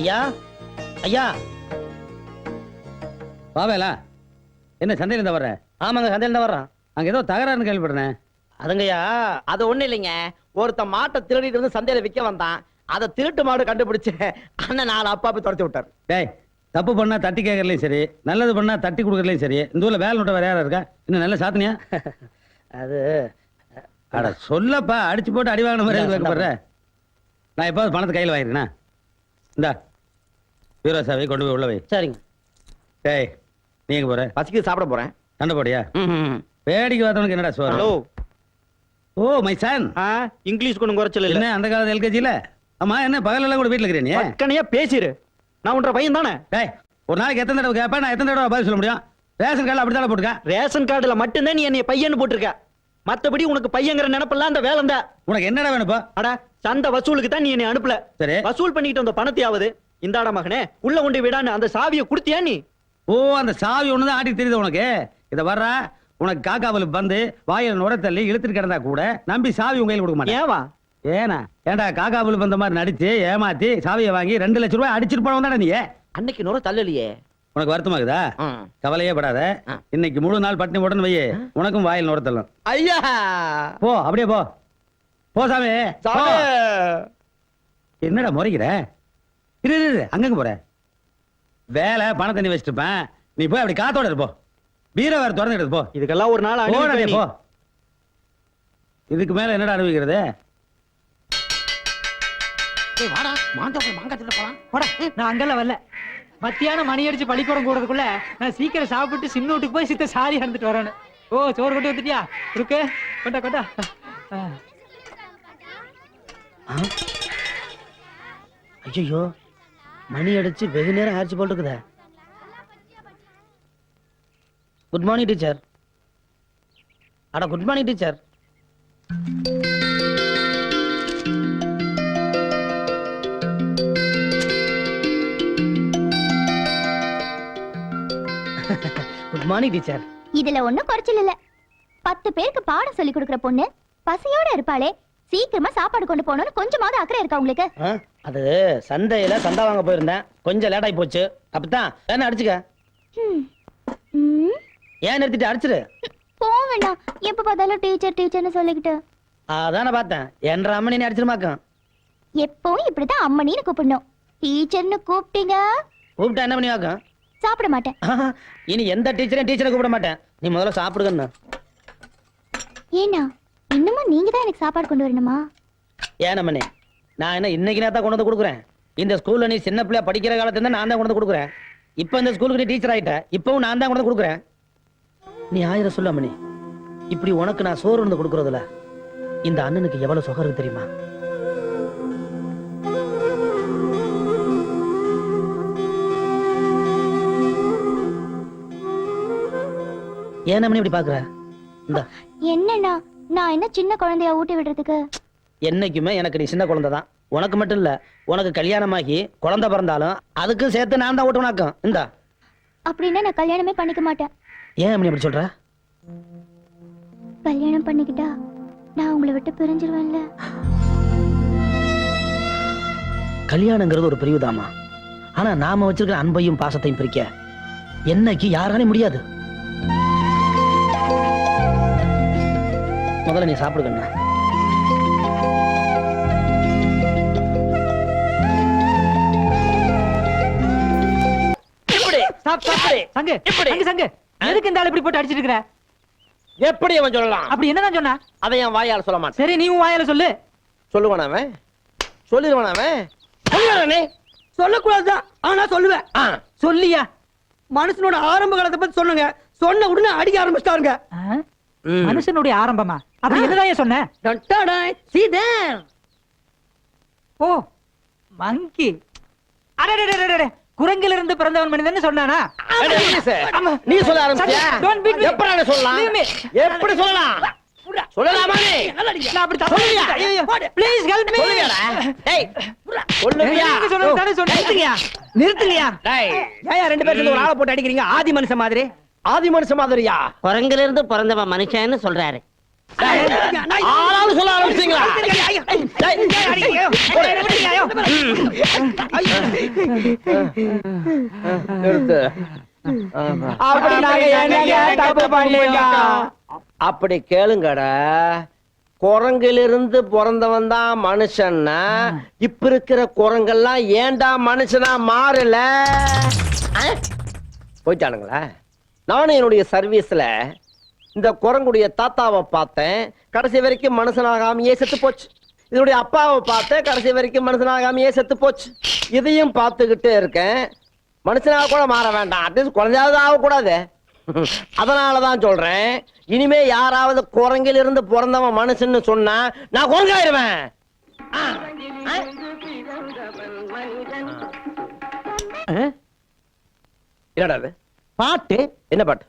ஐயா ஐயா. பாவேலா, என்ன சந்தையில இருந்தா வர்ற? ஆமாங்க, சந்தையில தான் வர்றான். அங்க ஏதோ தகராறுன்னு கேள்விப்படுறேன். அதுங்கய்யா, அது ஒண்ணு இல்லைங்க. ஒருத்த மாட்டை திருடிட்டு வந்து சந்தையில விற்க வந்தான். அதை திருட்டு மாடு கண்டுபிடிச்சு அண்ணன் 4 அப்பா போய் தொடச்சு விட்டாரு. டேய், தப்பு பண்ணா தட்டி கேட்கறதுலையும் சரி, நல்லது பண்ணா தட்டி கொடுக்கறதுலையும் சரி, இந்த ஊர்ல வேலை நோட்ட வேற யாரா இருக்கா? இன்னும் நல்ல சாத்தனியா? அது அட சொல்லப்பா, அடிச்சு போட்டு அடி வாங்கின மாதிரி வைக்கப்படுற. நான் எப்போது பணத்தை கையில் வாங்கிருக்கேனா? இந்தா பீரோ சாவி கொண்டு போய் உள்ள வை. சரிங்க. டேய், நீங்க போற? பசிக்கு சாப்பிட போறேன். சண்டை போடியா? வேடிக்கை பார்த்தவனுக்கு என்னடா சோறு? Hello. Oh my son. English கொண்டு குறைச்சல இல்ல. என்ன அந்த காலத்து எல்கேஜில? ஆமா, என்ன பகலெல்லாம் கூட வீட்டுல இருக்கிறேன் நீ? பக்கனையா பேசிரு. நான் உன்ற பையன் தானே. டேய், ஒரு நாளைக்கு எத்தனை தடவை கேட்பேன்? நான் எத்தனை தடவை பதில் சொல்ல முடியும்? ரேஷன் கார்டில் அப்படித்தானே போட்டுக்க. ரேஷன் கார்டுல மட்டும்தான் நீ என்னைய பையன்னு போட்டிருக்க. மத்தபடி உனக்கு பையங்கிற நினைப்பெல்லாம் அந்த வேலை தான். உனக்கு என்னடா வேணுப்பா? அட, சந்தை வசூலுக்கு தான் நீ என்னை அனுப்பல. சரி, வசூல் பண்ணிட்டு வந்த பணத்தையாவது இந்தாடா மகனே உள்ள கொண்டு விடான்னு அந்த சாவியை கொடுத்தியா நீ? ஓ, அந்த சாவி ஒண்ணுதான் ஆட்டி தெரியுது உனக்கு. இத வர்ற உனக்கு காக்காவலுக்கு வந்து வாயில நுர தள்ளி இழுத்துட்டு கிடந்தா கூட நம்பி சாவி உங்க கையில் கொடுக்க மாட்டேன். ஏவா? ஏனா ஏண்டா காக்காவலுக்கு வந்த மாதிரி நடிச்சு ஏமாத்தி சாவியை வாங்கி 2 லட்சம் ரூபாய் அடிச்சிட்டு போனவன் நீ. அன்னைக்கு நுர தள்ளலையே. உனக்கு வருத்தமாகுதா? கவலையே படாத. இன்னைக்கு முழு நாள் பட்டினி போடணும் வையே, உனக்கும் வாயில் நுர தள்ளும். ஐயா போ, அப்படியே போ. போ சாமி. என்னடா முறைக்கிற? இரு அங்கங்க போற. வேலை பண தண்ணி வச்சுட்டு இருப்பேன். நீ போய் அப்படி காத்தோட இருப்போ. பீரை வேற திறந்து எடுத்து போ. இதுக்கெல்லாம் ஒரு நாள் போ. இதுக்கு மேல என்னடா அனுபவிக்கிறது? நான் அங்கெல்லாம் வரல. மத்தியானம் மணி அடிச்சு பள்ளிக்கூடம் கூடதுக்குள்ள நான் சீக்கிரம் சாப்பிட்டு சின்ன வீட்டுக்கு போய் சித்த சாரி அறுந்துட்டு வரேன். ஓ, சோறு கொண்டு வந்துட்டியா? இருக்கு, கொண்டா கொண்டா. ஐயோ, மணி அடிச்சு வெகு நேரம் ஆச்சு போல் இருக்குதே. Good morning teacher. அட good morning teacher. Good morning teacher. இதுல ஒண்ணும் குறைச்சல் இல்ல. 10 பேருக்கு பாடம் சொல்லி கொடுக்கிற பொண்ணு பசியோட இருப்பாளே, சீக்கிரமா சாப்பாடு கொண்டு போகணும்னு கொஞ்சமாவது அக்கறை இருக்கா உங்களுக்கு? அது சந்தையில சந்தா வாங்க போயிருந்தேன், கொஞ்சம் லேட் ஆகி போச்சு. அப்பதான் வேணா அடிச்சுக்க. ஏன் நிறுத்திட்டு அடிச்சிரு. போ வேண்டாம், எப்ப பார்த்தாலும் டீச்சர் டீச்சர்னு சொல்லிக்கிட்டு. அதான பார்த்தேன், என்ற அம்மனி அடிச்சிருமாக்கும். எப்பவும் இப்படிதான் அம்மனின்னு கூப்பிடணும். டீச்சர்னு கூப்பிட்டீங்க, கூப்பிட்டா என்ன பண்ணி வாக்கும்? சாப்பிட மாட்டேன். இனி எந்த டீச்சரையும் டீச்சரை கூப்பிட மாட்டேன். நீ முதல்ல சாப்பிடுங்கன்னு. ஏன்னா இன்னமும் நீங்க தான் எனக்கு சாப்பாடு கொண்டு வரணுமா? ஏன் அம்மனி, நான் என்ன இன்னைக்கு நேரத்தான் கொண்டு வந்து கொடுக்குறேன்? இந்த ஸ்கூல்ல நீ சின்ன பிள்ளையா படிக்கிற காலத்துல இருந்தா நான் தான் கொண்டு வந்து கொடுக்குறேன். இப்ப இந்த ஸ்கூலுக்கு நீ டீச்சர் ஆயிட்ட, இப்பவும் நான் தான் கொண்டு வந்து கொடுக்குறேன். நீ 1000 சொல்ல அம்மனி. இப்படி உனக்கு நான் சோறு வந்து கொடுக்கறதுல இந்த அண்ணனுக்கு எவ்வளவு சுகம் இருக்கு தெரியுமா? ஏன் அம்மனி இப்படி பாக்குற? என்னன்னா நான் என்ன சின்ன குழந்தையா ஊட்டி விடுறதுக்கு? என்னைக்குமே எனக்கு நீ சின்ன குழந்தை தான். உனக்கு மட்டும் இல்ல, உனக்கு கல்யாணமாகி குழந்தை பிறந்தாலும் அதுக்கும் சேர்த்து நான் தான் ஊட்டுவனாக்கும். இந்த அப்படின்னா நான் கல்யாணமே பண்ணிக்க மாட்டேன். ஏன் அம்மனி அப்படி சொல்ற? கல்யாணம் பண்ணிக்கிட்டா நான் உங்களை விட்டு பிரிஞ்சிருவேன்ல. கல்யாணங்கிறது ஒரு பிரிவுதாமா. ஆனா நாம வச்சிருக்கிற அன்பையும் பாசத்தையும் பிரிக்க என்னைக்கு யாராலே முடியாது. முதல்ல நீ சாப்பிடுங்க. எதுக்கு இந்த ஆள் இப்படி போட்டு அடிச்சிட்டு இருக்கிற? எப்படி அவன் சொல்லலாம்? அப்படி என்னதான் சொன்னா? அதை என் வாயால சொல்ல மாட்டேன். சரி, நீ வாயால சொல்லு. சொல்லுவானே, சொல்லிடுவானே. சொல்லக்கூடாதுதான், ஆனா சொல்லுவேன். சொல்லியா? மனுஷனோட ஆரம்ப காலத்தை பத்தி சொன்னங்க. சொன்ன உடனே அடிக்க ஆரம்பிச்சிட்டாருங்க. மனுஷனுடைய ஆரம்பமா? அப்படி என்னதான் சொன்ன? ஓ, மங்கி. குரங்கில இருந்து பிறந்தவன் மனிதன் சொன்னானா? நீ சொல்ல ஆரம்பிச்சியா? எப்படி சொல்லலாம்? எப்படி சொல்லலாம்? சொல்லலாமா நீ? நான் அப்படி சொல்லுவியா? Please help me. டேய் சொல்லுவியா? நீங்க சொன்னதானே சொன்னீங்க. நிறுத்துங்கயா. டேய் ஏன் 2 பேரும் ஒரு ஆளை போட்டு அடிக்கிறீங்க? ஆதி மனுஷன் மாதிரி. ஆதி மனுஷன் மாதிரியா? குரங்கில இருந்து பிறந்தவன் மனுஷன்னு சொல்றாரு. ஆளாளு சொல்ல ஆரம்பிச்சீங்களா? நிறுத்து. அப்படி நாங்க என்னங்க தப்பு பண்ணீங்க? அப்படி கேளுங்கடா. குரங்கிலிருந்து பிறந்தவன் தான் மனுஷன்னா இப்ப இருக்கிற குரங்கெல்லாம் ஏன்டா மனுஷனா மாறல? போயிட்டானுங்களா? நானும் என்னுடைய சர்வீஸ்ல இந்த குரங்குடைய தாத்தாவை பார்த்தேன், கடைசி வரைக்கும் மனுஷனாகாமையே செத்து போச்சு. இதனுடைய அப்பாவை பார்த்தேன், கடைசி வரைக்கும் மனுஷனாகாமையே செத்து போச்சு. இதையும் பார்த்துக்கிட்டே இருக்கேன். மனுஷனாக கூட மாற வேண்டாம், அட்லீஸ்ட் குழந்தையாவது ஆகக்கூடாது. அதனாலதான் சொல்றேன், இனிமே யாராவது குரங்கில் இருந்து பிறந்தவன் மனுஷன்னு சொன்னா நான் குரங்காயிருவேன். என்னடா அது? பாட்டு என்ன பாட்டு?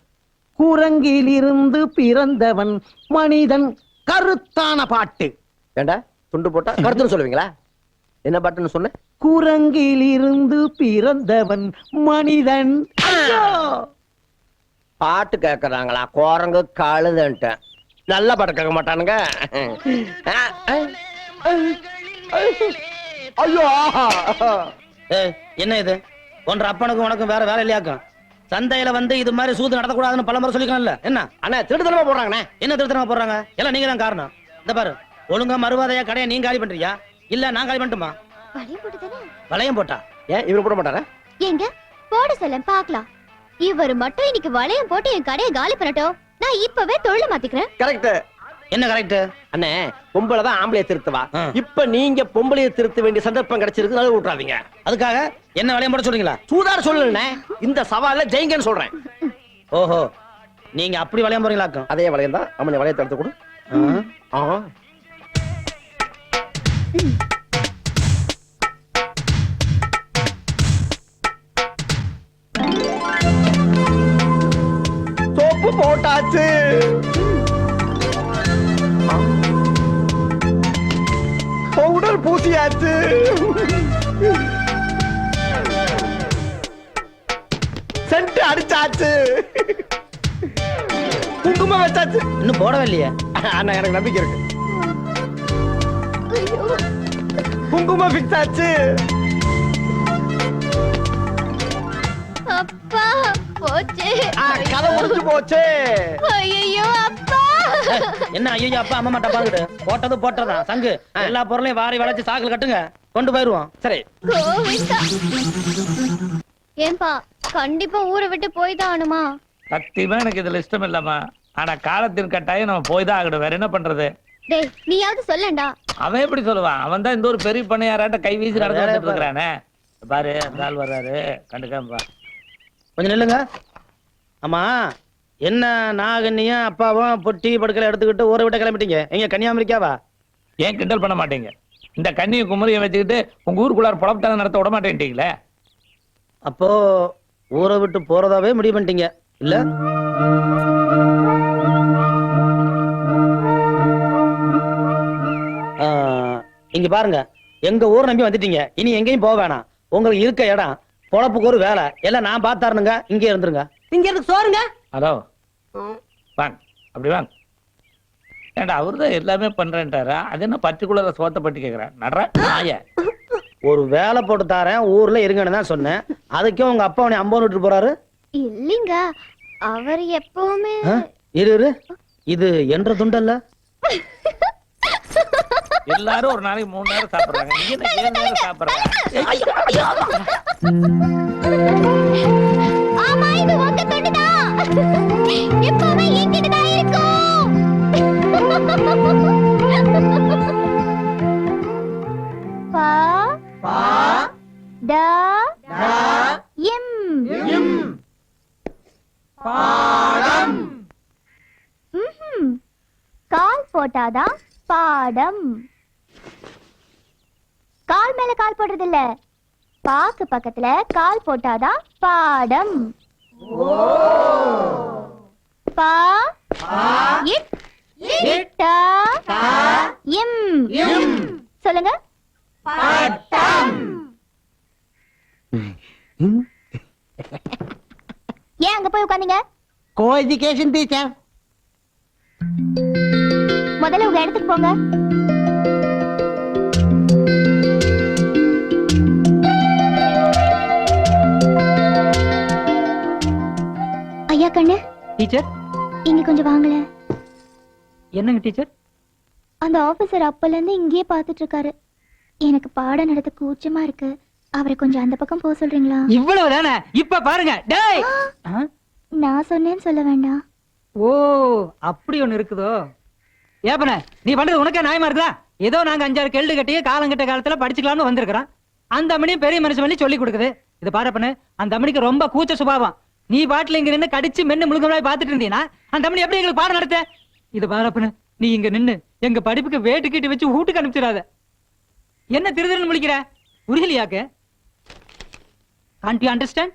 குரங்கிலிருந்து பிறந்தவன் மனிதன், கருத்தான பாட்டு. ஏண்டா துண்டு போட்டா கருத்துன்னு சொல்லுவீங்களா? என்ன பாட்டுன்னு சொன்ன? குரங்கிலிருந்து பிறந்தவன் மனிதன். ஐயோ! பாட்டு கேக்குறாங்களா? குரங்கு கழுதுன்ட்டேன். நல்ல பாட்டு கேட்க மாட்டானுங்க. ஐயோ! ஏய், என்ன இது? ஒன்ற அப்பனுக்கும் உனக்கும் வேற வேலை இல்லையாக்கும்? சந்தையில வந்து இது மாதிரி சூது நடத்தக்கூடாதுன்னு பல முறை சொல்லிக்கலாம்ல? என்ன அண்ணா திருட்டுத்தனமா போடுறாங்கண்ணே. என்ன திருத்தனமா போடுறாங்க? எல்லாம் நீங்க தான் காரணம். இந்த பாரு, ஒழுங்கா மறுவாதையா கடையை நீங்க காலி பண்றியா இல்ல நான் காலி பண்ணட்டுமா? வளையம் போட்டுதானே? வளையம் போட்டா ஏன் இவரு போட மாட்டாரா? எங்க போட சொல்ல பாக்கலாம். இவர் மட்டும் இன்னைக்கு வளையம் போட்டு என் கடையை காலி பண்ணட்டும். நான் இப்பவே தொழில மாத்திக்கிறேன். கரெக்ட். என்ன கரெக்ட்? அண்ணே, பொம்பளை தான் ஆம்பளைய திருத்துவா. இப்ப நீங்க பொம்பளைய திருத்த வேண்டிய சந்தர்ப்பம் கிடைச்சிருக்கு, நழுவ விட்டுறாதீங்க. அதுக்காக என்ன வளையம் போட சொல்றீங்களா? சூதார சொல்லுண்ணே, இந்த சவால்ல ஜெயிங்கன்னு சொல்றேன். ஓஹோ, நீங்க அப்படி வளையம் போறீங்களாக்கும்? அதே வளையம் தான். அம்மனை வளையத்தை எடுத்து கொடு. சோப்பு போட்டாச்சு. பவுடர் பூசியாச்சு. சென்ட் அடிச்சாச்சு. குங்குமம் வச்சாச்சு. இன்னும் போடவே இல்லையே. அண்ணா, எனக்கு நம்பிக்கை இருக்கு. குங்குமம் ஃபிக்ஸ் ஆச்சு. அப்பா போச்சு. கதை முடிஞ்சு போச்சு. ஐயோ அப்பா. என்ன ஐயோ அப்பா அம்மா டப்பாங்கிட்டு போட்டது போட்டதான் சங்கு. எல்லா பொருளையும் வாரி வளைச்சு சாக்குல கட்டுங்க, கொண்டு போயிருவோம். சரி. கோவிந்தா. ஏன்பா கண்டிப்பா ஊரை விட்டு போய் தான் ஆனுமா? சத்தியமா எனக்கு இதுல இஷ்டம் இல்லம்மா. ஆனா காலத்தின் கட்டாயம் நம்ம போய் தான் ஆகணும். வேற என்ன பண்றது? டேய் நீயாவது சொல்லண்டா. அவன் எப்படி சொல்லுவான்? அவன் தான் இந்த ஒரு பெரிய பண்ணையாராட்ட கை வீசி நடந்து வந்துட்டு இருக்கிறானே. பாரு, அந்த ஆள் வர்றாரு, கண்டுக்காம கொஞ்சம் நில்லுங்க. ஆமா, என்ன நாகன்னியும் அப்பாவும் பொட்டி படுக்கலை எடுத்துக்கிட்டு ஊரை விட்டு கிளம்பிட்டீங்க? எங்க கன்னியாகுமரிக்காவா? ஏன் கிண்டல் பண்ண மாட்டீங்க? இந்த கண்ணியை குமரியை வச்சுக்கிட்டு உங்க ஊருக்குள்ளார புலப்பத்தான நடத்த விட மாட்டேன்ட்டீங்களே. அப்போ ஊரை விட்டு போறதாவே முடிவு பண்ணிட்டீங்க இல்ல? இங்க பாருங்க, எங்க ஊர் நம்பி வந்துட்டீங்க. இனி எங்கேயும் போக வேணாம். உங்களுக்கு இருக்க இடம், பொழப்புக்கு ஒரு வேலை எல்லாம் நான் பார்த்தாருனுங்க. இங்கே இருந்துருங்க. இங்க இருக்கு சோறுங்க. ஹலோ, வாங்க, அப்படி வாங்க. ஏண்டா அவருதான் எல்லாமே பண்றேன்ட்டாரா? அது என்ன பர்டிகுலரா சோத்தை பட்டி கேக்குறேன்? நடுற நாய. ஒரு வேலை போட்டு தாரேன், ஊர்ல இருங்கன்னு தான் சொன்னேன். அதுக்கே உங்க அப்பா உன்னை அம்பன் விட்டு போறாரு. இல்லைங்க, அவர் எப்பவுமே இரு இரு, இது என்ற துண்டல்ல. எல்லாரும் ஒரு நாளைக்கு 3 நேரம் சாப்பிடுறாங்க, நீங்க என்ன 7 நேரம் சாப்பிடுறாங்க? ஆமா இது உங்க துண்டுதான். எப்பவுமே என்கிட்ட தான் இருக்கும். பா பா ட ட எம் எம் பாடம். கால் போட்டாதான் பாடம். கால் மேல கால் போடுறது இல்ல, பாக்கு பக்கத்துல கால் போட்டாதான் பாடம். பா இட் இட் டா எம் எம் சொல்லுங்க. பாடம். ஏன் அங்க போய் உட்கார்ந்தீங்க? Co education teacher. முதல்ல உங்க இடத்துக்கு போங்க. டீச்சர் இங்க கொஞ்சம் வாங்கல. என்னங்க டீச்சர்? அந்த ஆபீசர் அப்பல இருந்து இங்கேயே பார்த்துட்டு இருக்காரு. எனக்கு பாடம் நடத்த கூச்சமா இருக்கு. அவரை கொஞ்சம் அந்த பக்கம் போக சொல்றீங்களா? இவ்வளவு தானே? இப்ப பாருங்க. டேய் ஆ? நான் சொன்னேன்னு சொல்ல வேண்டாம். ஓ அப்படி ஒண்ணு இருக்குதோ? ஏப்பன நீ பண்றது உனக்கே நியாயமா இருக்குதா? ஏதோ நாங்க 5-6 கேள்வி கட்டியே காலங்கட்ட காலத்துல படிச்சுக்கலாம்னு வந்திருக்கிறோம். அந்த அம்மனியும் பெரிய மனுஷன் பண்ணி சொல்லி கொடுக்குது. இது பாருப்பண்ணு, அந்த அம்மனிக்கு ரொம்ப கூச்ச சுபாவம். நீ பாட்டுல இங்க நின்னு கடிச்சு மென்னு முழுங்கமாய் பாத்துட்டு இருந்தீனா அந்த அம்மனி எப்படி எங்களுக்கு பாடம் நடத்த? இது பாருப்பண்ணு, நீ இங்க நின்னு எங்க படிப்புக்கு வேட்டு கீட்டு வச்சு வீட்டுக்கு அனுப்பிச்சிடாத. என்ன திருதிருன்னு முழிக்கிற? புரியலையாக்க? Can't you understand?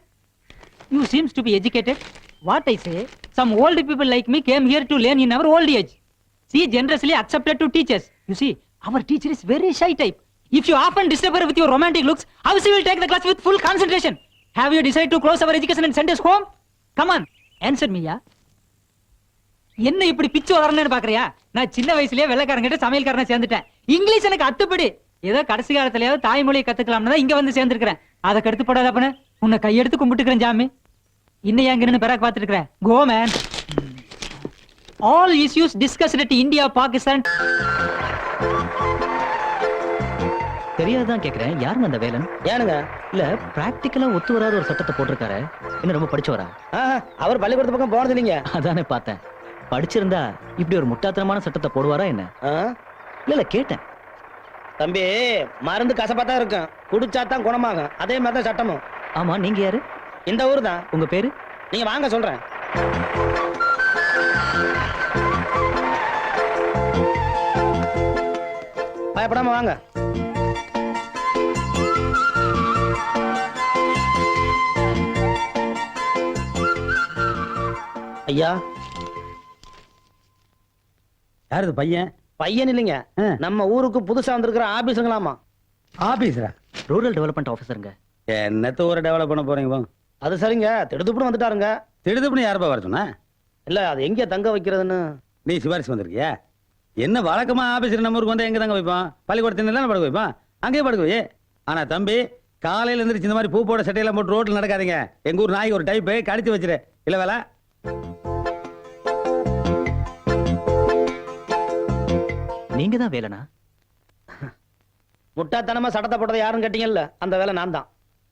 You seems to be educated. What I say, some old people like me came here to learn in our old age. See, generously accepted to teachers. You see, our teacher is very shy type. If you often disturb her with your romantic looks, how she will take the class with full concentration? Have you decided to close our education and send us home? Come on, answer me, ya. என்ன இப்படி பிச்சு வளரணும்னு பாக்குறியா? நான் சின்ன வயசுலயே வெள்ளைக்காரங்கிட்ட சமையல்காரனை சேர்ந்துட்டேன். English எனக்கு அத்துப்படி. ஏதோ கடைசி காலத்திலயாவது தாய்மொழியை கத்துக்கலாம்னு தான் இங்க வந்து சேர்ந்திருக்கிறேன். அதை கடுத்து போடாதப்பன உன்னை கையெடுத்து கும்பிட்டுக்கிறேன் ஜாமி. இன்னும் எங்க நின்னு பிறகு பார்த்துட்டு இருக்கிறேன். Go man. All issues discussed at India Pakistan. தெரியாதான் கேக்குறேன், யாருங்க அந்த வேலன்? ஏனுங்க? இல்ல பிராக்டிக்கலா ஒத்து வராத ஒரு சட்டத்தை போட்டிருக்காரு. என்ன ரொம்ப படிச்சவரா? அவர் பள்ளிக்கூடத்து பக்கம் போனது இல்லைங்க. அதானே பார்த்தேன். படிச்சிருந்தா இப்படி ஒரு முட்டாத்தனமான சட்டத்தை போடுவாரா என்ன? இல்ல கேட்டேன். தம்பி, மருந்து கசப்பாத்தான் இருக்கும், குடிச்சாதான் குணமாகும். அதே மாதிரி தான் சட்டமும். ஆமா, நீங்க யாரு? இந்த ஊர் தான். உங்க பேரு? நீங்க வாங்க சொல்றேன். பயப்படாம வாங்க. ஐயா. யாரு இது பையன்? பையன் இல்லைங்க, நம்ம ஊருக்கு புதுசா வந்திருக்கிற ஆபீஸுங்களாமா. ஆபீஸரா? Rural development ஆபீசருங்க. என்னத்த ஊரை டெவலப் பண்ண போறீங்க போங்க. அது சரிங்க, திடுதுப்புன்னு வந்துட்டாருங்க. திடுதுப்புன்னு யாருப்பா வர சொன்னா? இல்ல, அது எங்க தங்க வைக்கிறதுன்னு. நீ சிபாரிசு வந்திருக்கியா? என்ன வழக்கமா ஆபீசர் நம்ம ஊருக்கு வந்து எங்க தங்க வைப்பான்? பள்ளிக்கூடத்துல படுக்க வைப்பான், அங்கேயே படுக்க வை. ஆனா தம்பி, காலையில இருந்துச்சு இந்த மாதிரி பூ போட சட்டையெல்லாம் போட்டு ரோட்ல நடக்காதீங்க. எங்க ஊர் நாய்க்கு ஒரு டைப் கடிச்சு வச்சிரு. இல்ல வேலை. நீங்க தான் வேலனா? முட்டாத்தனமா சட்டத்தை போட்டதை யாரும் கேட்டீங்கல்ல, அந்த வேலை நான் தான்.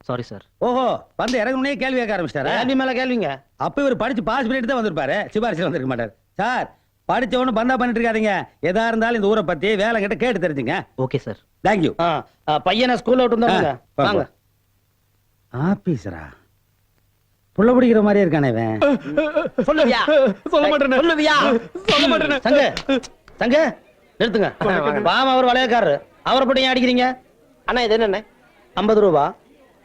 Sorry sir. ஓஹோ, வந்து இறங்குனே கேள்வி கேட்க ஆரம்பிச்சிட்டாரா? கேள்வி மேல கேள்விங்க. அப்ப இவர் படிச்சு பாஸ் பண்ணிட்டு தான் வந்திருப்பாரு, சிபாரிசு வந்திருக்க மாட்டார். சார், படிச்சவனு பந்தா பண்ணிட்டு இருக்காதீங்க. எதா இருந்தாலும் இந்த ஊரை பத்தி வேலை கிட்ட கேட்டு தெரிஞ்சுங்க. Okay sir. தேங்க்யூ. பையனை ஸ்கூல்ல விட்டு வந்தாங்க. வாங்க. ஆபீசரா? புள்ள பிடிக்கிற மாதிரியே இருக்கானே இவன். சொல்லுவியா? சொல்ல மாட்டேன். சொல்லுவியா? சொல்ல மாட்டேன். சங்க சங்க நிறுத்துங்க. பாவம், அவர் வளையக்காரரு. அவரை போட்டு ஏன் அடிக்கிறீங்க? அண்ணா, இது என்ன? 50 ரூபா.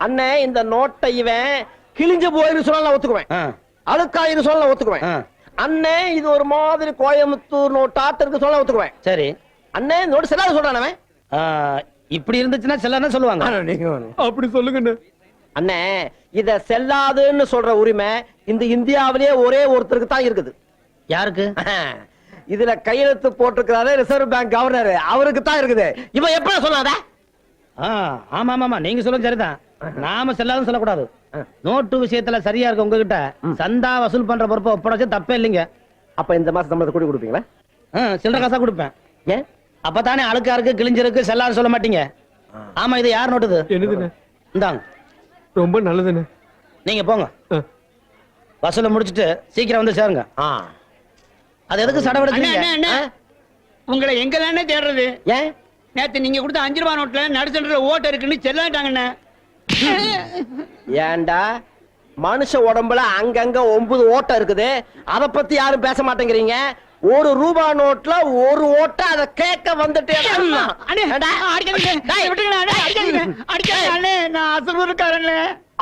அண்ணே, இந்த நோட்டை இவன் கிழிஞ்சு போயிரு சொன்னா நான் ஒத்துக்குவேன். அழுக்காயிரு சொன்னா நான் ஒத்துக்குவேன். அண்ணே, இது ஒரு மாதிரி கோயம்புத்தூர் நோட்டாட்டு இருக்கு சொன்னா ஒத்துக்குவேன். சரி. அண்ணே, இந்த நோட்டு செல்லாத சொல்றானே. இப்படி இருந்துச்சுன்னா செல்லான்னு சொல்லுவாங்க. அப்படி சொல்லுங்க அண்ணே. இத செல்லாதுன்னு சொல்ற உரிமை இந்த இந்தியாவிலேயே ஒரே ஒருத்தருக்கு தான் இருக்குது. யாருக்கு? இதுல கையெழுத்து போட்டிருக்கிறாரு ரிசர்வ் பேங்க் கவர்னர், அவருக்கு தான் இருக்குது. இவன் எப்படி சொல்லாத? ஆமா ஆமா, நீங்க சொல்லுங்க சரிதான். நாம செல்லாதுன்னு சொல்லக்கூடாது. நோட்டு விஷயத்துல சரியா இருக்கு உங்ககிட்ட. சந்தா வசூல் பண்ற பொறுப்பை ஒப்படைச்சு தப்பே இல்லைங்க. அப்ப இந்த மாசம் சம்பளத்தை கூட்டி கொடுப்பீங்களா? சில்லற காசா கொடுப்பேன். ஏன்? அப்பதானே அழுக்கா இருக்கு, கிழிஞ்சிருக்கு, செல்லாது சொல்ல மாட்டீங்க. ஆமா, இது யார் நோட்டுது? என்னதுன்னு? இந்தாங்க. ரொம்ப நல்லதுன்னு. நீங்க போங்க, வசூல முடிச்சிட்டு சீக்கிரம் வந்து சேருங்க. அது எதுக்கு சடவெடுக்கிறீங்க? உங்களை எங்க தானே தேடுறது? ஏன்? நேத்து நீங்க கொடுத்த 5 ரூபாய் நோட்ல நடுச்சல்ற ஓட்ட இருக்குன்னு செல்லாட்டாங்கண்ணே. ஏண்டா, மனுஷ உடம்புல அங்கங்க 9 ஓட்டை இருக்குது, அத பத்தி யாரும் பேச மாட்டேங்கிறீங்க. 1 ரூபாய் நோட்ல 1 ஓட்டை, அத கேட்க வந்துட்டே.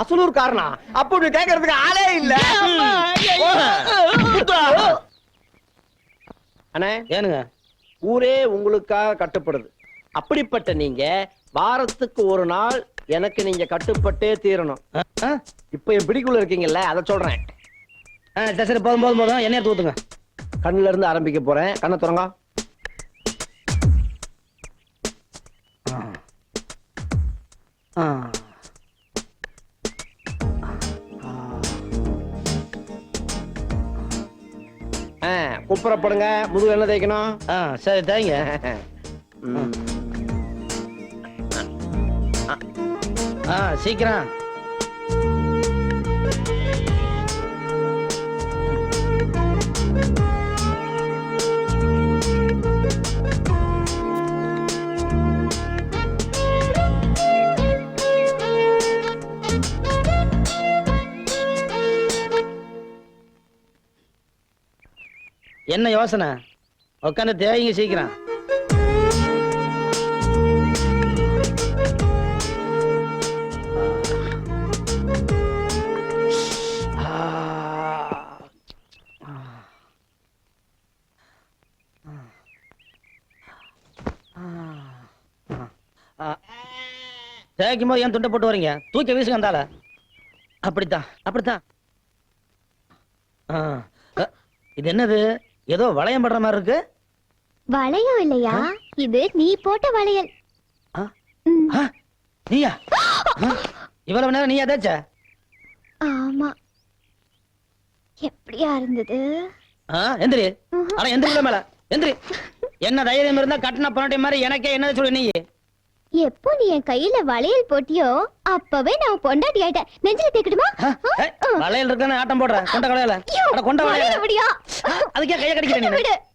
அசலூர்காரனா? அப்படி கேட்கறதுக்கு ஆளே இல்ல. அண்ணே, ஏனுங்க? ஊரே உங்களுக்காக கட்டுப்படுது. அப்படிப்பட்ட நீங்க வாரத்துக்கு ஒரு நாள் எனக்கு நீங்க கட்டுப்பட்டே தீரணும். இப்ப என் பிடிக்குள்ள இருக்கீங்கல்ல, அத சொல்றேன். சரி, போதும் போதும் போதும், எண்ணெய் ஊத்துங்க. கண்ணுல இருந்து ஆரம்பிக்க போறேன். கண்ணை திறங்க. குப்புறப்படுங்க. முதுகு என்ன தேய்க்கணும்? சரி தேங்க. சீக்கிரம். என்ன யோசனை? உட்காந்து தேவைங்க சீக்கிரம். தேய்க்கும் போது ஏன் துண்டை போட்டு வரீங்க? தூக்கி வீசுங்க அந்தால. அப்படித்தான் அப்படித்தான். இது என்னது? ஏதோ வளையம் படுற மாதிரி இருக்கு. வளையம் இல்லையா, இது நீ போட்ட வளையல். நீயா? இவ்வளவு நேரம் நீயா தேய்ச்ச? ஆமா. எப்படியா இருந்தது? எந்திரி. ஆனா எந்திரி மேல எந்திரி. என்ன தைரியம் இருந்தா கட்டின பொண்ணாட்டி மாதிரி எனக்கே என்ன சொல்லு நீ? எப்போ நீ என் கையில வளையல் போட்டியோ அப்பவே நான் பொண்டாட்டி ஆயிட்டேன். நெஞ்சில தேக்கட்டுமா? வளையல் இருக்கானே ஆட்டம் போடுற. கொண்ட வளையல. அட கொண்ட வளையல. அப்படியா? அதுக்கே கைய கடிக்கிற நீ.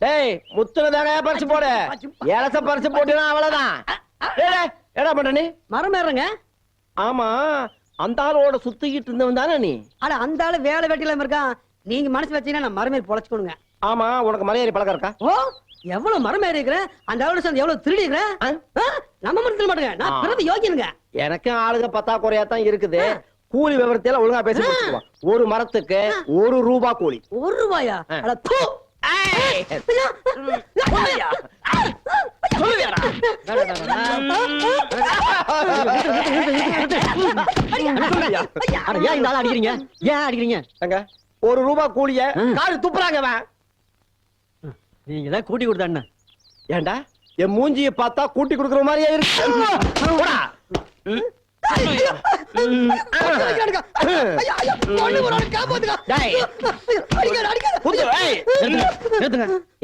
டேய் முத்துனதாங்க பறிச்சு போடு. ஏலச பறிச்சு போட்டுனா அவ்வளவுதான். டேய் என்ன பண்ற நீ? மரம் ஏறுங்க. ஆமா, அந்த ஆளோட சுத்திக்கிட்டு இருந்தவன் தானே நீ? அட அந்த ஆளு வேலை வெட்டில இருக்கான். நீங்க மனசு வச்சீங்கன்னா நான் மரமேறி பொழைச்சுக்கணுங்க. ஆமா, உனக்கு மலையேறி பழக்கம் இருக்கா? ஓ, எவ்வளவு மரம் ஏறி இருக்கிறேன். அந்த ஆளோட சேர்ந்து எவ்வளவு திருடி இருக்கிறேன். நம்ம மரத்துல மாட்டேங்க. நான் பிறந்த யோகியனுங்க. எனக்கு ஆளுக பத்தாக்குறையா தான் இருக்குது. கூலி விவரத்தையெல்லாம் ஒழுங்கா பேசி முடிச்சுக்குவா. ஒரு மரத்துக்கு 1 ரூபா கூலி. 1 ரூபாயா? அட தூ. அடிக்கிறீங்க? ஏன் அடிக்கிறீங்க? 1 ரூபா கூலிய காடு துப்புறாங்க. நீங்க தான் கூட்டி கொடுத்தா ஏண்டா என் மூஞ்சியை பார்த்தா கூட்டி கொடுக்குற மாதிரியே இருக்கு.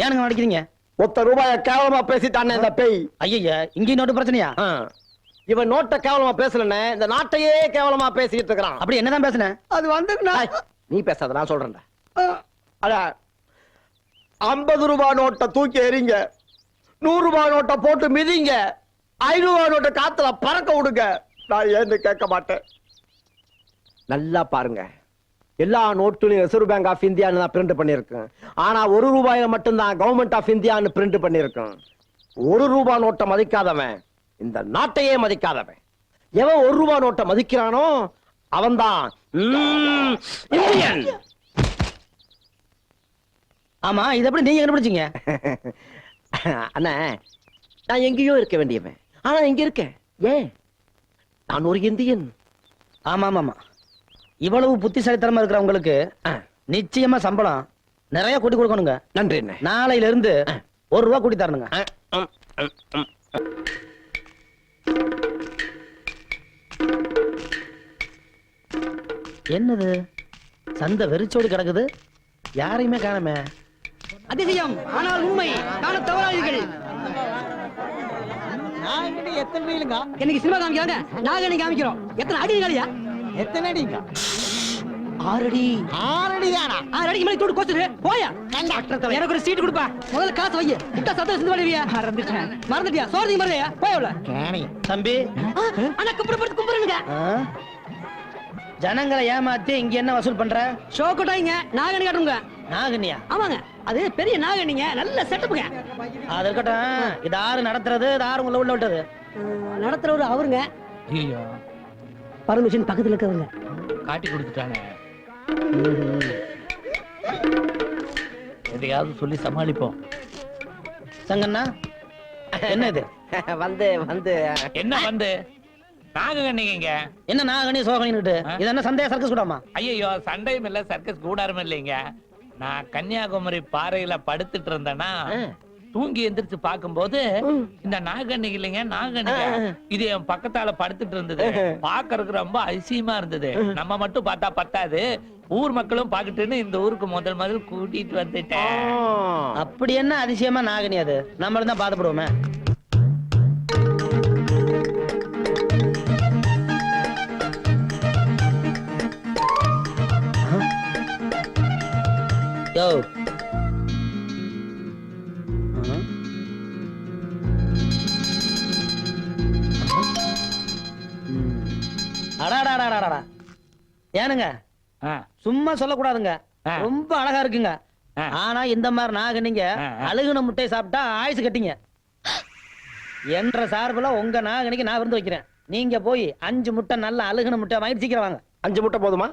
ஏனுங்க அடிக்கிறீங்க? 1 ரூபாய கேவலமா பேசிட்டானே இந்த பேய். ஐயா இங்கேயும் நோட்டு பிரச்சனையா? இவன் நோட்டை கேவலமா பேசலன்னு இந்த நாட்டையே கேவலமா பேசிட்டு இருக்கிறான். அப்படி என்னதான் பேசுனேன்? அது வந்து நீ பேசாத, நான் சொல்றேன்டா. அட 50 ரூபாய் நோட்டை தூக்கி எறிங்க, 100 ரூபாய் நோட்டை போட்டு மிதிங்க, 500 ரூபாய் நோட்டை காத்துல பறக்க விடுங்க. நான் ஏன்னு கேட்க மாட்டேன். நல்லா பாருங்க, எல்லா நோட்டுலையும் ரிசர்வ் பேங்க் ஆஃப் இந்தியான்னு தான் பிரிண்ட் பண்ணிருக்கேன். ஆனா 1 ரூபாயில மட்டும்தான் கவர்மெண்ட் ஆஃப் இந்தியான்னு பிரிண்ட் பண்ணிருக்கேன். 1 ரூபாய் நோட்டை மதிக்காதவன் இந்த நாட்டையே மதிக்காதவன். எவன் 1 ரூபாய் நோட்டை மதிக்கிறானோ அவன்தான் இந்தியன். ஆமா, இது எப்படி நீங்க கண்டுபிடிச்சீங்க? அண்ணா, நான் எங்கேயோ இருக்க வேண்டியவன், ஆனா இங்க இருக்கேன். ஏன்? நான் ஒரு இந்தியன். ஆமா ஆமா, இவ்வளவு புத்திசாலித்தனமா இருக்கிறவங்களுக்கு நிச்சயமா சம்பளம் நிறைய கூட்டி கொடுக்கணுங்க. நன்றி அண்ணே. நாளையில இருந்து 1 ரூபா கூட்டி தரணுங்க. என்னது சந்தை வெறிச்சோடி கிடக்குது, யாரையுமே காணமே. அதிசயம் ஆனால் உண்மை காண தவறாதீர்கள். இன்னைக்கு சினிமா காமிக்கிறாங்க, நாகனி காமிக்கிறோம். எத்தனை அடி காலியா? எத்தனை அடிங்க? 6 அடி. 6 அடி தானா? 6 அடிக்கு மேல தூடு கோச்சுரு. போயா எனக்கு ஒரு சீட் கொடுப்பா. முதல்ல காசு வை. விட்டா சத்தம் சிந்து பண்ணுவியா? மறந்துட்டியா? சோர்தி மறதையா? போயவுல தம்பி. அண்ணா கும்பிடுறது கும்பிடுங்க. ஜனங்களை ஏமாத்தி இங்க என்ன வசூல் பண்ற? ஷோ கொட்டாங்க. நாகனி காட்டுங்க. நாகனியா? ஆமாங்க, அது பெரிய நாகனிங்க. நல்ல செட்டப்புங்க. அது இருக்கட்டும், இது ஆறு நடத்துறது, இது ஆறு உள்ள விட்டது நடத்துறவரு அவருங்க. ஐயோ, பர்மிஷன் பக்கத்துல இருக்கவங்க. காட்டி கொடுத்துட்டானே. எதையாவது சொல்லி சமாளிப்போம். சங்கண்ணா, என்ன இது? வந்து வந்து என்ன வந்து நாககண்ணிங்க? என்ன நாகனி சோகனிட்டு? இது என்ன சந்தேக சர்க்கஸ் கூடாமா? ஐயோ, சண்டையும் இல்ல, சர்க்கஸ் கூடாரம் இல்லைங்க. நான் கன்னியாகுமரி பாறையில படுத்துட்டு இருந்தேன்னா தூங்கி எந்திரிச்சு பார்க்கும்போது இந்த நாகன்னிக்கு இல்லைங்க நாகன்னிக்கு இது என் பக்கத்தால படுத்துட்டு இருந்தது. பாக்குறதுக்கு ரொம்ப அதிசயமா இருந்தது. நம்ம மட்டும் பார்த்தா பத்தாது, ஊர் மக்களும் பாக்கட்டுன்னு இந்த ஊருக்கு முதல் கூட்டிட்டு வந்துட்டேன். அப்படி என்ன அதிசயமா நாகனி அது? நம்மளும் தான் பாதப்படுவோமே. யோ அடாடாடாடாடா ஏனுங்க ஆ, சும்மா சொல்லக்கூடாதுங்க. ஆ. ரொம்ப அழகா இருக்குங்க. ஆ. ஆனா இந்த மாதிரி நாகனிங்க அழுகுன முட்டை சாப்பிட்டா ஆயுசு கட்டிங்க. என்ற சார்புல உங்க நாகனிக்கு நான் விருந்து வைக்கிறேன். நீங்க போய் 5 முட்டை நல்ல அழுகுன முட்டை வாங்கிட்டு சீக்கிரம் வாங்க. 5 முட்டை போதுமா?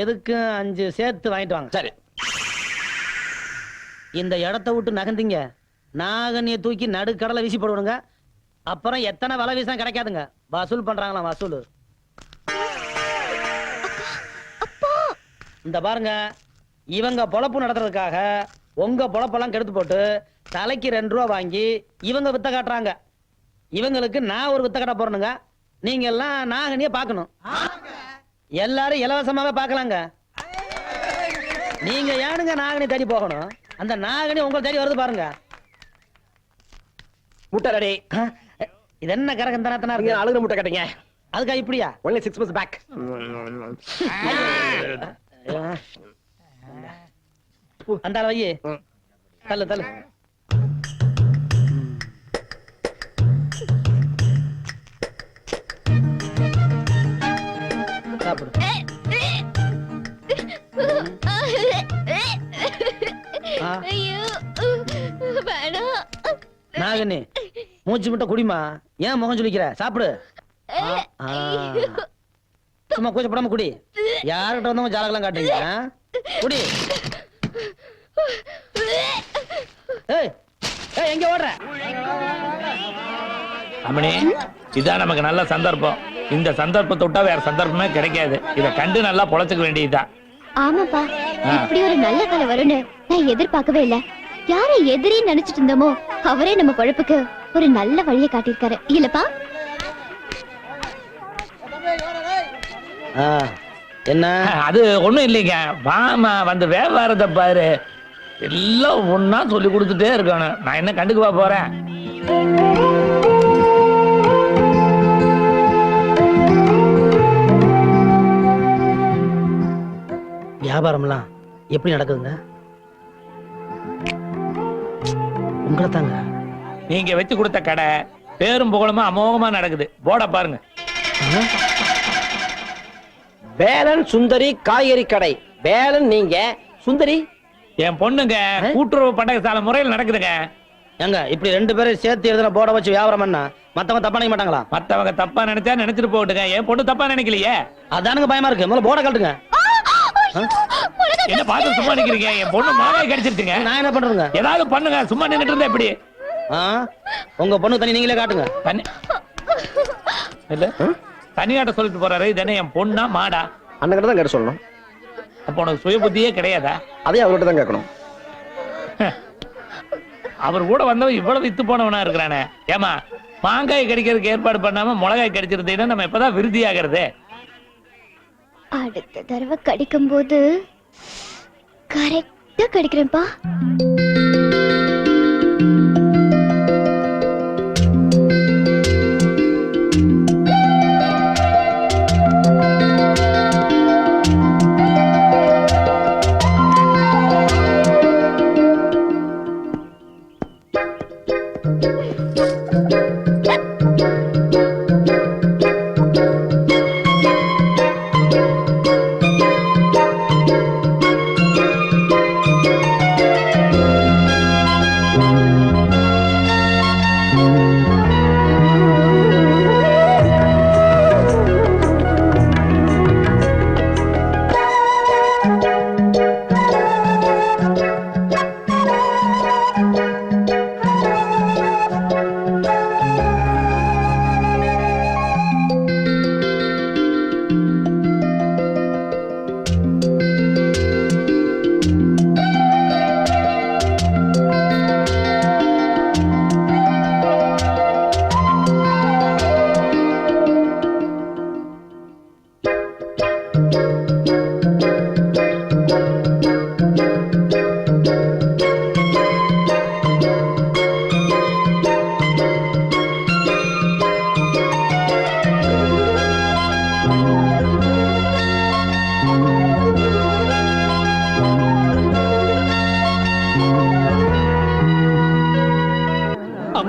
எதுக்கு 5 சேர்த்து வாங்கிட்டு வாங்க. சரி. இந்த இடத்த விட்டு நகர்ந்தீங்க, நாகனியை தூக்கி நடுக்கடலை வீசி போடுவாங்க. அப்புறம் எத்தனை வலை வீசா கிடைக்காதுங்க. வசூல் பண்றாங்களாம் வசூல். இந்த பாருங்க, இவங்க பொழப்பு நடத்துறதுக்காக உங்க பொழப்பெல்லாம் கெடுத்து போட்டு தலைக்கு 2 ரூபா வாங்கி இவங்க வித்த காட்டுறாங்க. இவங்களுக்கு நான் ஒரு வித்த காட்ட போறேனுங்க. நீங்க எல்லாம் நாகனிய பார்க்கணும். எல்லாரும் இலவசமாவே பார்க்கலாங்க. நீங்க ஏனுங்க நாகனி தேடி போகணும்? அந்த நாகனி உங்களை தேடி வருது பாருங்க. முட்டை ரெடி. இது என்ன கரகந்தனத்தனா நீங்க இருக்கு? அழுகுற முட்டை கேட்டீங்க. அதுக்கா இப்படியா? only 6 months back. அந்த வையே தள்ளு தள்ளு. சாப்பிடு. ஐயோ வேணாம். நாகனி மூச்சு முட்டை குடிமா. ஏன் முகம் சொல்லிக்கிற? சாப்பிடு. சும்மா கூச்சப்படாம குடி. யார்கிட்ட வந்தவங்க ஜாலகெல்லாம் காட்டுறீங்க? குடி. ஏய் ஏய், எங்க ஓடுற? அம்மணி, இதான் நமக்கு நல்ல சந்தர்ப்பம். இந்த சந்தர்ப்பத்தை விட்டா வேற சந்தர்ப்பமே கிடைக்காது. இத கண்டு நல்லா பொழைச்சுக்க வேண்டியதுதான். ஆமாப்பா, இப்படி ஒரு நல்ல காலம் வரும்னு நான் எதிர்பார்க்கவே இல்ல. யாரை எதிரி நினைச்சிட்டு இருந்தோமோ அவரே நம்ம பொழப்புக்கு ஒரு நல்ல வழியை காட்டியிருக்காரு இல்லப்பா? என்ன? அது ஒண்ணும் இல்லைங்க. வாமா வந்து வியாபாரத்தை பாரு. எல்லாம் ஒன்னா சொல்லி கொடுத்துட்டே இருக்கணும். நான் என்ன கண்டுக்குவா போறேன்? வியாபாரம்லாம் எப்படி நடக்குதுங்க? உங்களை தாங்க. நீங்க வச்சு கொடுத்த கடை பேரும் புகழுமா அமோகமா நடக்குது. போட பாருங்க. வேலன் சுந்தரி காய்கறி கடை. வேலன் நீங்க, சுந்தரி என் பொண்ணுங்க. கூட்டுறவு பண்டக சாலை முறையில் நடக்குதுங்க. ஏங்க இப்படி 2 பேரும் சேர்த்து எழுதுன போட வச்சு வியாபாரம் பண்ணா மத்தவங்க தப்பா நினைக்க மாட்டாங்களா? மத்தவங்க தப்பா நினைச்சா நினைச்சிட்டு போட்டுங்க. என் பொண்ணு தப்பா நினைக்கலையே. அதானுங்க பயமா இருக்கு. முதல்ல போட கழட்டுங்க. என்ன பார்த்து சும்மா நிக்கிறீங்க? என் பொண்ணு மாங்காய் கடிச்சிருச்சுங்க. நான் என்ன பண்றதுங்க? ஏதாவது பண்ணுங்க. சும்மா நின்னுட்டு இருந்தா எப்படி? உங்க பொண்ணு தனி நீங்களே காட்டுங்க. தனி இல்ல தனியாட்ட சொல்லிட்டு போறாரு. இது என்ன என் பொண்ணா மாடா? அண்ணன் தான் கேட்டு சொல்லணும். அப்ப உனக்கு சுய புத்தியே கிடையாதா? அதே அவர்கிட்ட தான் கேட்கணும். அவர் கூட வந்தவன் இவ்வளவு வித்து போனவனா இருக்கிறானே. ஏமா மாங்காய் கடிக்கிறதுக்கு ஏற்பாடு பண்ணாம மிளகாய் கடிச்சிருந்தீங்கன்னா நம்ம எப்பதான் விருத்தி ஆகிறது? அடுத்த தடவை கடிக்கும் போது கரெக்டா கடிக்கிறேன்ப்பா.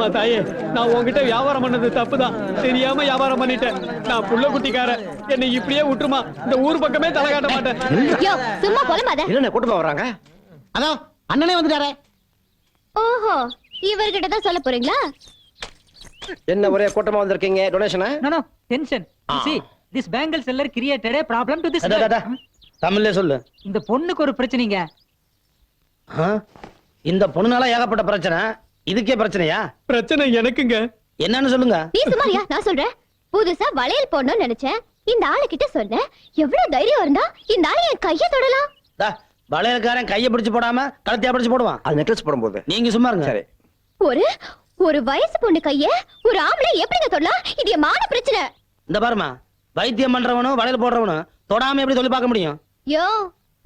அம்மா தாயே, நான் உன்கிட்ட வியாபாரம் பண்ணது தப்புதான். தெரியாம வியாபாரம் பண்ணிட்டேன். நான் புள்ள குட்டிக்காரன். என்னை இப்படியே விட்டுருமா. இந்த ஊர் பக்கமே தலை காட்ட மாட்டேன். யோ, சும்மா போலமாத. என்ன கூட்டமா வர்றாங்க? அதான் அண்ணனே வந்துட்டாரே. ஓஹோ, இவர்கிட்ட தான் சொல்ல போறீங்களா? என்ன ஒரே கூட்டமா வந்திருக்கீங்க? டொனேஷனா? No, no, tension. You see, this bangle seller created a problem to this அடா, girl. அடா. தமிழ்ல சொல்லு. இந்த பொண்ணுக்கு ஒரு பிரச்சனைங்க. ஆ? இந்த பொண்ணுனால ஏகப்பட்ட பிரச்சனை. இதுக்கே பிரச்சனையா? பிரச்சனை எனக்குங்க. என்னன்னு சொல்லுங்க. நீ சும்மாரியா, நான் சொல்றேன். புதுசா வளையல் போடணும்னு நினைச்சேன். இந்த ஆளு கிட்ட சொன்னேன். எவ்வளவு தைரியம் இருந்தா இந்த ஆளு என் கைய தொடலாம். தா, வளையல்காரன் கையை பிடிச்சு போடாம கழுத்தையா பிடிச்சு போடுவான். அது நெக்லஸ் போடும்போது. நீங்க சும்மா இருங்க. சரி. ஒரு வயசு பொண்ணு கைய ஒரு ஆம்பளை எப்படிங்க தொடலாம்? இது என் மான பிரச்சனை. இந்த பாருமா, வைத்தியம் பண்றவனும் வளையல் போடுறவனும் தொடாம எப்படி சொல்லி பார்க்க முடியும்? யோ,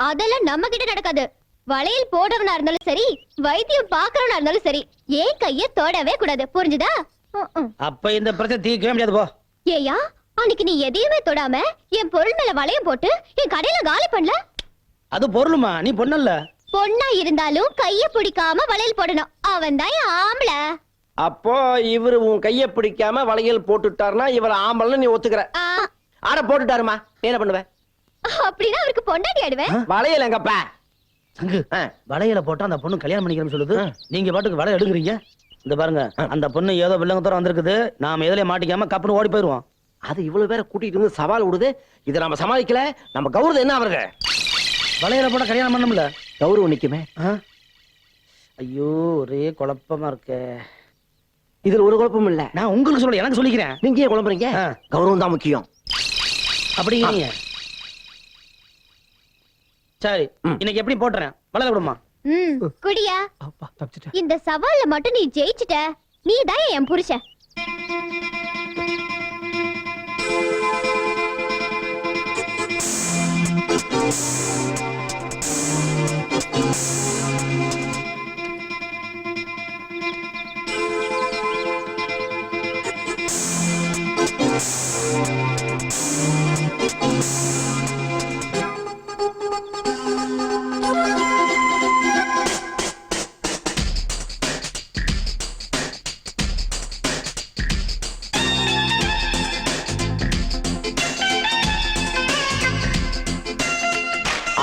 அதெல்லாம் நம்ம கிட்ட நடக்காது. வளையல் போடுறவனா இருந்தாலும் சரி, வைத்தியம் பாக்குறவனா இருந்தாலும் சரி, ஏன் கைய தொடவே கூடாது. புரிஞ்சுதா? அப்ப இந்த பிரச்சனை தீர்க்கவே முடியாது. போ. ஏயா, அன்னைக்கு நீ எதையுமே தொடாம என் பொருள் மேல வளையம் போட்டு என் கடையில காலி பண்ணல. அது பொருளுமா, நீ பொண்ணல்ல. பொண்ணா இருந்தாலும் கைய பிடிக்காம வளையல் போடணும். அவன் தான் ஆம்பளை. அப்போ இவரு உன் கைய பிடிக்காம வளையல் போட்டுட்டாருன்னா இவர் ஆம்பளை நீ ஒத்துக்கிற? ஆட போட்டுட்டாருமா, என்ன பண்ணுவ? அப்படின்னா அவருக்கு பொண்டாட்டி ஆடுவேன். வளையல் எங்கப்பா? சங்கு, வளையல போட்டா அந்த பொண்ணு கல்யாணம் பண்ணிக்கிறேன்னு சொல்லுது. நீங்க பாட்டுக்கு வளையல் எடுக்குறீங்க. இந்த பாருங்க, அந்த பொண்ணு ஏதோ வில்லங்கத்தோட வந்திருக்குது. நாம எதுலயே மாட்டிக்காம கப்புன்னு ஓடி போயிருவோம். அது இவ்வளவு பேரை கூட்டிட்டு வந்து சவால் விடுது. இதை நம்ம சமாளிக்கல, நம்ம கௌரவம் என்ன அவருக்கு? வளையல போட்டா கல்யாணம் பண்ணமுல கௌரவம் நிக்குமே. ஐயோ, ஒரே குழப்பமா இருக்கே. இதுல ஒரு குழப்பம் இல்ல. நான் உங்களுக்கு சொல்ல, எனக்கு சொல்லிக்கிறேன். நீங்க ஏன் குழம்புறீங்க? கௌரவம் தான் முக்கியம். அப்படிங்க. சரி, இன்னைக்கு எப்படி போட்டுறேன்? வளையல விடுமா? குடியா. அப்பா தப்பிச்சிட்டேன். இந்த சவால்ல மட்டும் நீ ஜெயிச்சிட்ட, நீ தான் என் புருஷன்.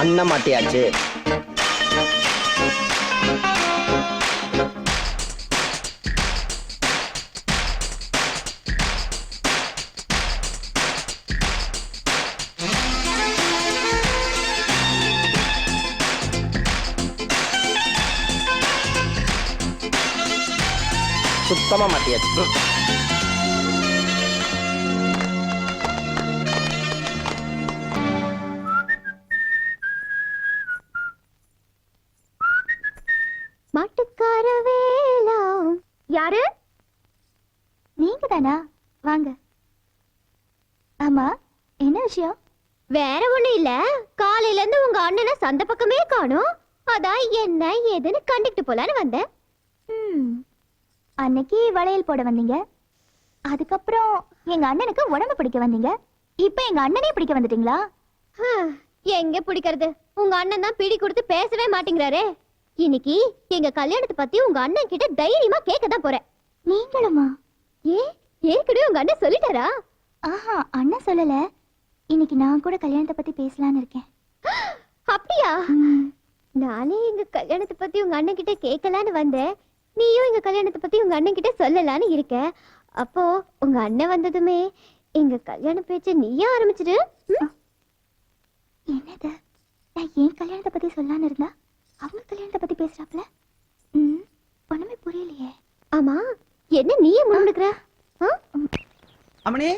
அண்ணன் மாட்டியாச்சு. சுத்தமா மாட்டியாச்சு. மாட்டுக்கார வேலாம். யாரு? நீங்க தானா? வாங்க. ஆமா, என்ன விஷயம்? வேற ஒண்ணு இல்ல, காலையில இருந்து உங்க அண்ணனை சந்த பக்கமே காணோம். அதான் என்ன ஏதுன்னு கண்டுக்கிட்டு போலான்னு வந்தேன். அன்னைக்கு வளையல் போட வந்தீங்க, அதுக்கப்புறம் எங்க அண்ணனுக்கு உடம்பு பிடிக்க வந்தீங்க, இப்ப எங்க அண்ணனே பிடிக்க வந்துட்டீங்களா? எங்க பிடிக்கிறது? உங்க அண்ணன் தான் பிடி கொடுத்து பேசவே மாட்டேங்கிறாரே. இன்னைக்கு எங்க கல்யாணத்தை பத்தி உங்க அண்ணன் கிட்ட தைரியமா கேட்கதான் போறேன். நீங்களுமா? ஏற்கனவே உங்க அண்ணன் சொல்லிட்டாரா? ஆஹா, அண்ணன் சொல்லல. இன்னைக்கு நான் கூட கல்யாணத்தை பத்தி பேசலான்னு இருக்கேன். அப்படியா? நானே எங்க கல்யாணத்தை பத்தி உங்க அண்ணன் கிட்ட கேட்கலான்னு வந்தேன். நீயும் எங்க கல்யாணத்தை பத்தி உங்க அண்ணன் கிட்ட சொல்லலான்னு இருக்க. அப்போ உங்க அண்ணன் வந்ததுமே எங்க கல்யாண பேச்ச நீயே ஆரம்பிச்சிடு. என்னது? நான் ஏன் கல்யாணத்தை பத்தி சொல்லலான்னு இருந்தா அவங்க கல்யாணத்தை பத்தி பேசுறாப்ல? ஒண்ணுமே புரியலையே. ஆமா, என்ன நீயே முன்னுக்குற? அம்மணி.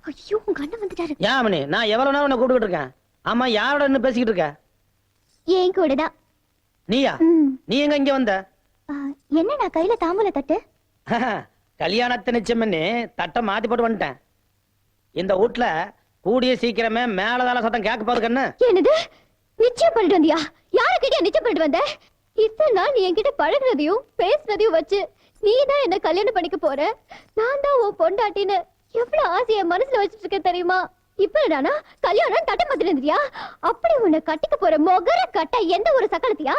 ஐயோ, உங்க அண்ணன் வந்துட்டாரு. ஏன் அம்மணி, நான் எவ்வளவு நேரம் உன்னை கூப்பிட்டு இருக்கேன். ஆமா, யாரோட என்ன பேசிக்கிட்டு இருக்க? ஏன் கூடதான். நீயா? நீ எங்க இங்க வந்த? என்ன, நான் கையில தாம்பூல தட்டு. கல்யாணத்தை நிச்சயம் பண்ணி தட்டை மாத்தி போட்டு வந்துட்டேன். இந்த வீட்டுல கூடிய சீக்கிரமே மேலதால சத்தம் கேட்க போறது கண்ணு. என்னது? நிச்சயம் பண்ணிட்டு வந்தியா? யாருக்கிட்டயா நிச்சயம் பண்ணிட்டு வந்த? இத்தனை நாள் நீ என்கிட்ட பழகுனதையும் பேசுனதையும் வச்சு நீ தான் என்ன கல்யாணம் பண்ணிக்க போற, நான் தான் உன் பொண்டாட்டின்னு எவ்வளவு ஆசைய மனசுல வச்சுட்டு இருக்க தெரியுமா? இப்ப என்னடா கல்யாணம் தட்டை மாத்திட்டு இருந்தியா? அப்படி உன்னை கட்டிக்க போற மொகர கட்ட எந்த ஒரு சக்கலத்தியா?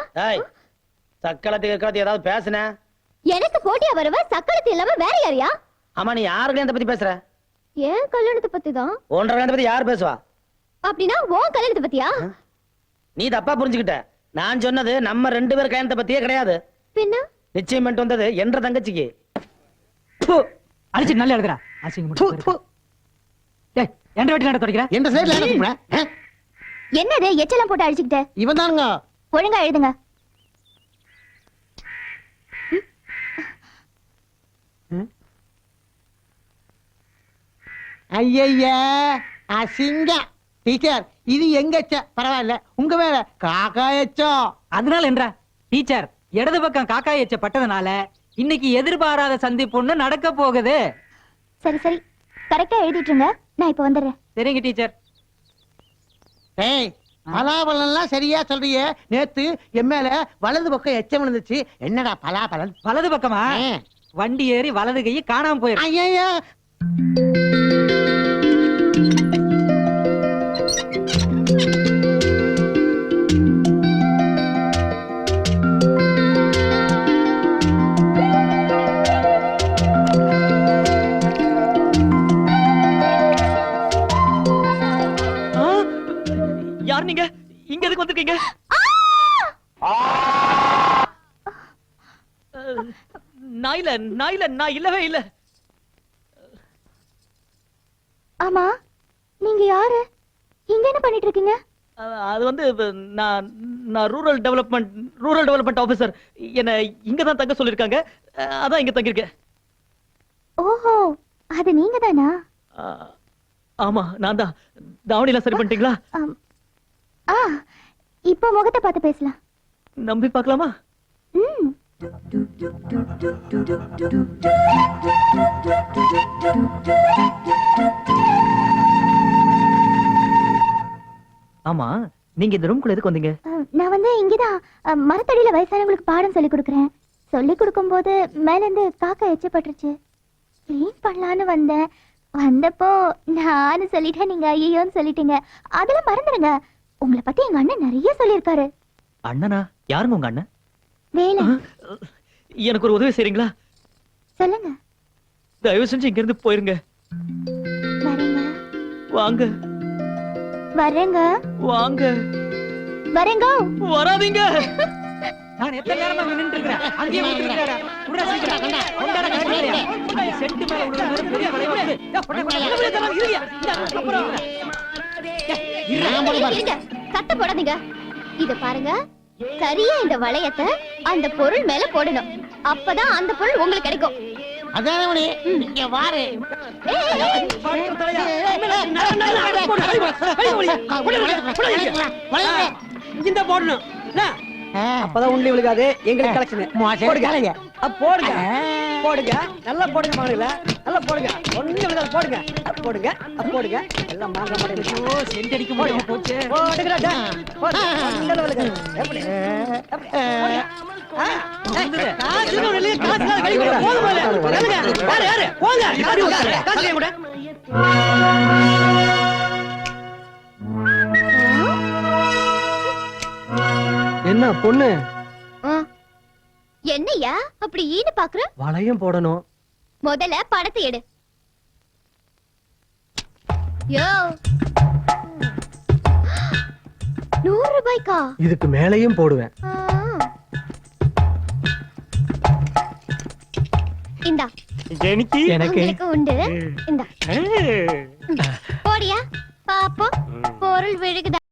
சக்களத்துக்கு ஏதாவது பேசுன எனக்கு போட்டியா வரவ சக்கரத்து இல்லாம வேற யாரையா? ஆமா நீ யாரு கல்யாணத்தை பத்தி பேசுற? ஏன் கல்யாணத்தை பத்தி தான். உன்ற கல்யாணத்தை பத்தி யார் பேசுவா? அப்படின்னா உன் கல்யாணத்தை பத்தியா? நீ தப்பா புரிஞ்சுக்கிட்ட. நான் சொன்னது நம்ம 2 பேர் கல்யாணத்தை பத்தியே கிடையாது. பின்ன நிச்சயம் பண்ணிட்டு வந்தது என்ற தங்கச்சிக்கு. அடிச்சு நல்லா எழுதுறா. அசிங்க டேய் என்ற வெட்டி நட தொடக்கிற. எந்த சைடுல என்ன கூப்பிடுற? என்னது எச்செல்லாம் போட்டு அடிச்சுக்கிட்ட? இவன் தானுங்க. ஒழுங்கா எழுதுங்க. ஐயா அசிங்க டீச்சர், இது எங்க பரவாயில்ல, உங்க மேல காக்கா எச்சம். அதனால என்றா டீச்சர் இடது பக்கம் காக்கா எச்ச பட்டதனால இன்னைக்கு எதிர்பாராத சந்திப்பு நடக்க போகுது. சரி சரி கரெக்டா எழுதிட்டுருங்க, நான் இப்ப வந்துடுறேன். சரிங்க டீச்சர். ஏய் பலாபலன்லாம் சரியா சொல்றியே, நேத்து என் மேல வலது பக்கம் எச்சம் விழுந்துச்சு. என்னடா பலாபலன்? வலது பக்கமா? வண்டி ஏறி வலது கையை காணாம போயிரு. ஐயா யார் நீங்க? இங்க எதுக்கு வந்திருக்கீங்க? நான் இல்லவே இல்ல. ஆமா நீங்க யாரு? இங்க என்ன பண்ணிட்டு இருக்கீங்க? அது வந்து நான் ரூரல் டெவலப்மெண்ட் ஆபீசர். என்ன இங்க தான் தங்க சொல்லிருக்காங்க. அதான் இங்க தங்கிருக்கேன். ஓஹோ அது நீங்க தானா? ஆமா நான் தான். தாவணிலாம் சரி பண்ணிட்டீங்களா? ஆ இப்போ முகத்தை பார்த்து பேசலாம். நம்பி பார்க்கலாமா? ம் ஆமா நீங்க இந்த ரூம்குள்ள எதுக்கு வந்தீங்க? நான் வந்து இங்கதான் மரத்தடியில வயசானவங்களுக்கு பாடம் சொல்லி கொடுக்கறேன். சொல்லி கொடுக்கும்போது மேல இருந்து காக்கா எச்சப்பட்டுருச்சு. க்ளீன் பண்ணலான்னு வந்தேன். வந்தப்போ நானும் சொல்லிட்டேன், நீங்க ஐயோன்னு சொல்லிட்டீங்க. அதெல்லாம் மறந்துடுங்க. உங்களை பத்தி எங்க அண்ணன் நிறைய சொல்லியிருக்காரு. அண்ணனா? யாருங்க உங்க அண்ணன்? வேலை. எனக்கு ஒரு உதவி செய்றீங்களா? சொல்லுங்க. தயவு செஞ்சு இங்க இருந்து போயிருங்க. வரேங்க. வாங்க. வரேங்க. வாங்க. வரேங்க. வராதீங்க. நான் எத்தனை நேரமா நின்னுட்டு இருக்கேன். அங்கேயே ஊத்திட்டாரா? உடனே சீக்கிரம் கொண்டாட கட்டியா. செட்டு மேல உள்ள பெரிய வளைவு. இருங்க. சத்தம் போடாதீங்க. இத பாருங்க. சரியா இந்த வளையத்தை அந்த பொருள் மேல போடணும். அப்பதான் அந்த பொருள் உங்களுக்கு கிடைக்கும். அதானே மணி, இங்க வாரு. இந்த போடணும் அப்பதான் உண்மை விழுகாது. எங்களுக்கு கலெக்ஷன் போடுங்க. போடுங்க போடுங்க நல்லா போடுங்க. மகளில நல்லா போடுங்க. ஒண்ணு விழுகாது. போடுங்க போடுங்க போடுங்க. எல்லாம் மாங்க மாட்டேங்குது. சென்ட் அடிக்க முடியாம போச்சு. போடுங்கடா. ஒண்ணு விழுகாது. எப்படி காசு வெளிய காசு கை கூட போங்க. யாரு யாரு போங்க. காசு கை கூட. என்ன பொண்ணு? என்னையா அப்படி ஈடு பாக்குற? வளையம் போடணும். முதல்ல படத்தை எடு. யோ 100 ரூபாய்க்கா? இதுக்கு மேலையும் போடுவேன். இந்தா. எனக்கு உண்டு. இந்தா போடியா பாப்போம் பொருள் விழுகுதா.